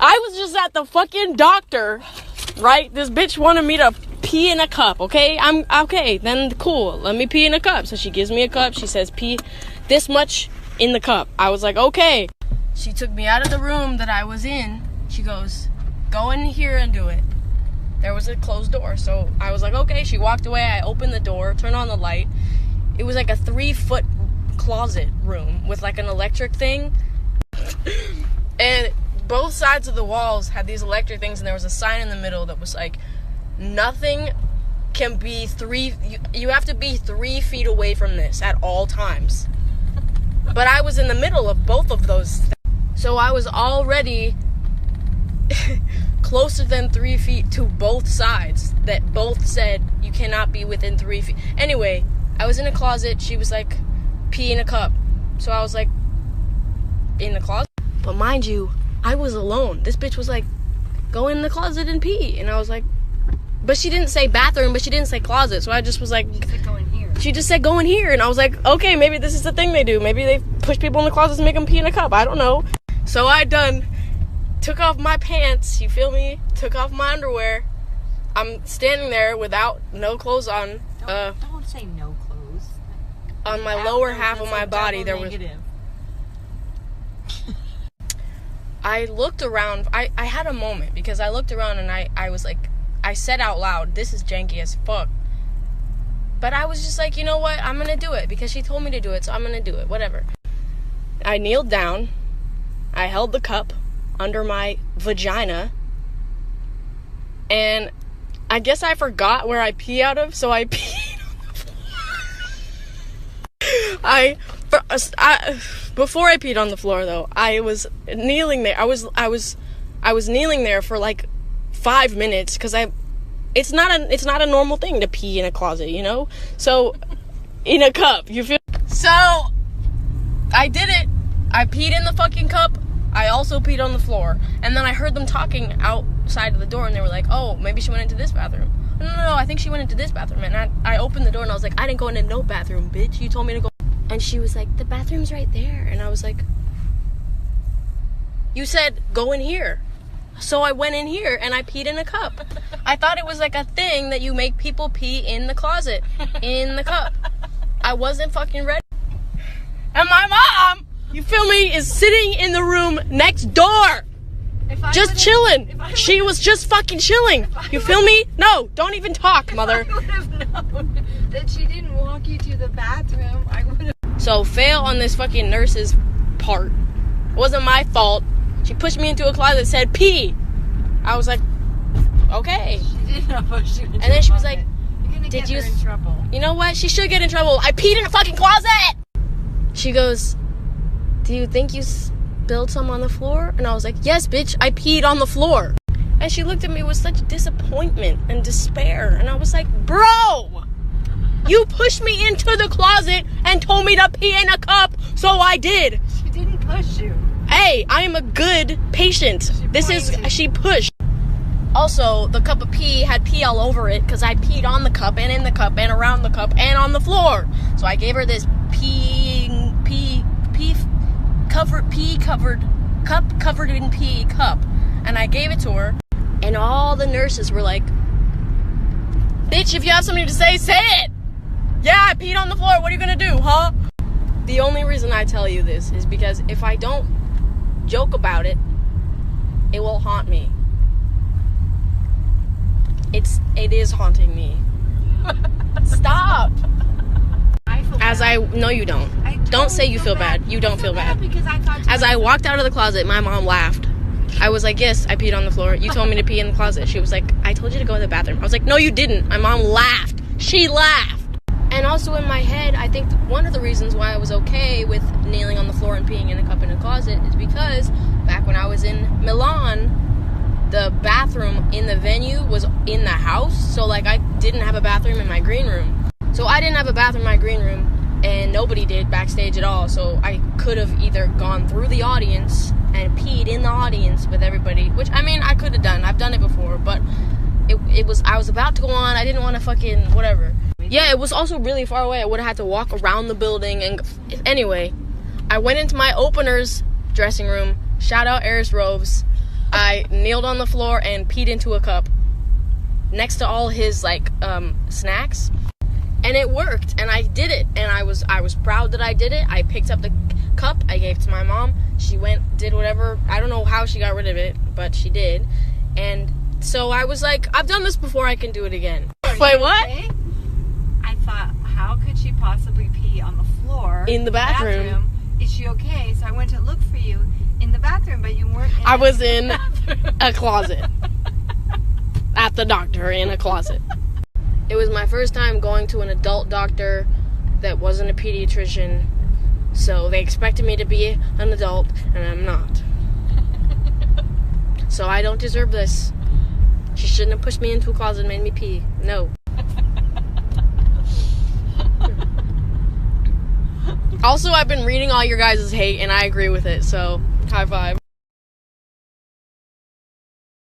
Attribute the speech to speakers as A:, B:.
A: I was just at the fucking doctor, right? This bitch wanted me to pee in a cup, okay? I'm okay, then cool. Let me pee in a cup. So she gives me a cup. She says, pee this much in the cup. I was like, okay. She took me out of the room that I was in. She goes, go in here and do it. There was a closed door. So I was like, okay. She walked away. I opened the door, turned on the light. It was like a 3-foot closet room with like an electric thing. And both sides of the walls had these electric things, and there was a sign in the middle that was like, nothing can be you have to be 3 feet away from this at all times. But I was in the middle of both of those things. So I was already closer than 3 feet to both sides that both said you cannot be within 3 feet. Anyway, I was in a closet. She was like, pee in a cup. So I was like, in the closet? But mind you, I was alone. This bitch was like, go in the closet and pee. And I was like, but she didn't say bathroom, but she didn't say closet. So I just was like,
B: she said go in here.
A: She just said go in here. And I was like, okay, maybe this is the thing they do. Maybe they push people in the closets and make them pee in a cup. I don't know. So I took off my pants, you feel me? Took off my underwear. I'm standing there without no clothes on.
B: Don't say no clothes.
A: On my lower half of my body, there was... I looked around. I had a moment because I looked around and I was like, I said out loud, this is janky as fuck. But I was just like, you know what? I'm going to do it because she told me to do it, so I'm going to do it. Whatever. I kneeled down. I held the cup under my vagina. And I guess I forgot where I pee out of, so I peed on the floor. Before I peed on the floor, though, I was kneeling there. I was kneeling there for like 5 minutes because it's not a normal thing to pee in a closet, you know? So in a cup, you feel? So I did it. I peed in the fucking cup. I also peed on the floor. And then I heard them talking outside of the door, and they were like, oh, maybe she went into this bathroom. No, I think she went into this bathroom. And I opened the door, and I was like, I didn't go into no bathroom, bitch. You told me to go. And she was like, the bathroom's right there. And I was like, you said go in here. So I went in here, and I peed in a cup. I thought it was like a thing that you make people pee in the closet, in the cup. I wasn't fucking ready. And my mom, you feel me, is sitting in the room next door. Just chilling. She was just fucking chilling. You feel me? No, don't even talk, mother.
B: I would have known that she didn't walk you to the bathroom, I would have...
A: So, fail on this fucking nurse's part. It wasn't my fault. She pushed me into a closet and said, pee. I was like, okay.
B: She didn't know she was.
A: And then she was like,
B: did you... in trouble.
A: You know what? She should get in trouble. I peed in a fucking closet! She goes, do you think you spilled some on the floor? And I was like, yes, bitch, I peed on the floor. And she looked at me with such disappointment and despair. And I was like, bro, you pushed me into the closet and told me to pee in a cup, so I did.
B: She didn't push you.
A: Hey, I am a good patient. She pushed. Also, the cup of pee had pee all over it because I peed on the cup and in the cup and around the cup and on the floor. So I gave her this cup covered in pee cup, and I gave it to her, and all the nurses were like, bitch, if you have something to say, say it. Yeah, I peed on the floor. What are you gonna do, huh? The only reason I tell you this is because if I don't joke about it, it will haunt me. It is haunting me. Stop. No, you don't. Don't say you feel bad. You don't feel bad. As I walked out of the closet, my mom laughed. I was like, yes, I peed on the floor. You told me to pee in the closet. She was like, I told you to go to the bathroom. I was like, no, you didn't. My mom laughed. She laughed. And also in my head, I think one of the reasons why I was okay with kneeling on the floor and peeing in a cup in a closet is because back when I was in Milan, the bathroom in the venue was in the house. So, like, I didn't have a bathroom in my green room. So I didn't have a bathroom in my green room, and nobody did backstage at all. So I could have either gone through the audience and peed in the audience with everybody, which, I mean, I could have done. I've done it before, but I was about to go on. I didn't want to fucking whatever. Yeah, it was also really far away. I would have had to walk around the building. And anyway, I went into my opener's dressing room. Shout out Eris Roves. I kneeled on the floor and peed into a cup next to all his snacks, and it worked. And I did it, and I was proud that I did it. I picked up the cup, I gave it to my mom. She went, did whatever. I don't know how she got rid of it, but she did. And so I was like, I've done this before, I can do it again. Wait, what?
B: Okay? I thought, how could she possibly pee on the floor
A: In the bathroom.
B: Is she okay? So I went to look for you in the bathroom, but you weren't in
A: I was in a closet. At the doctor in a closet. It was my first time going to an adult doctor that wasn't a pediatrician, so they expected me to be an adult, and I'm not. So I don't deserve this. She shouldn't have pushed me into a closet and made me pee. No. Also, I've been reading all your guys' hate, and I agree with it, so high five.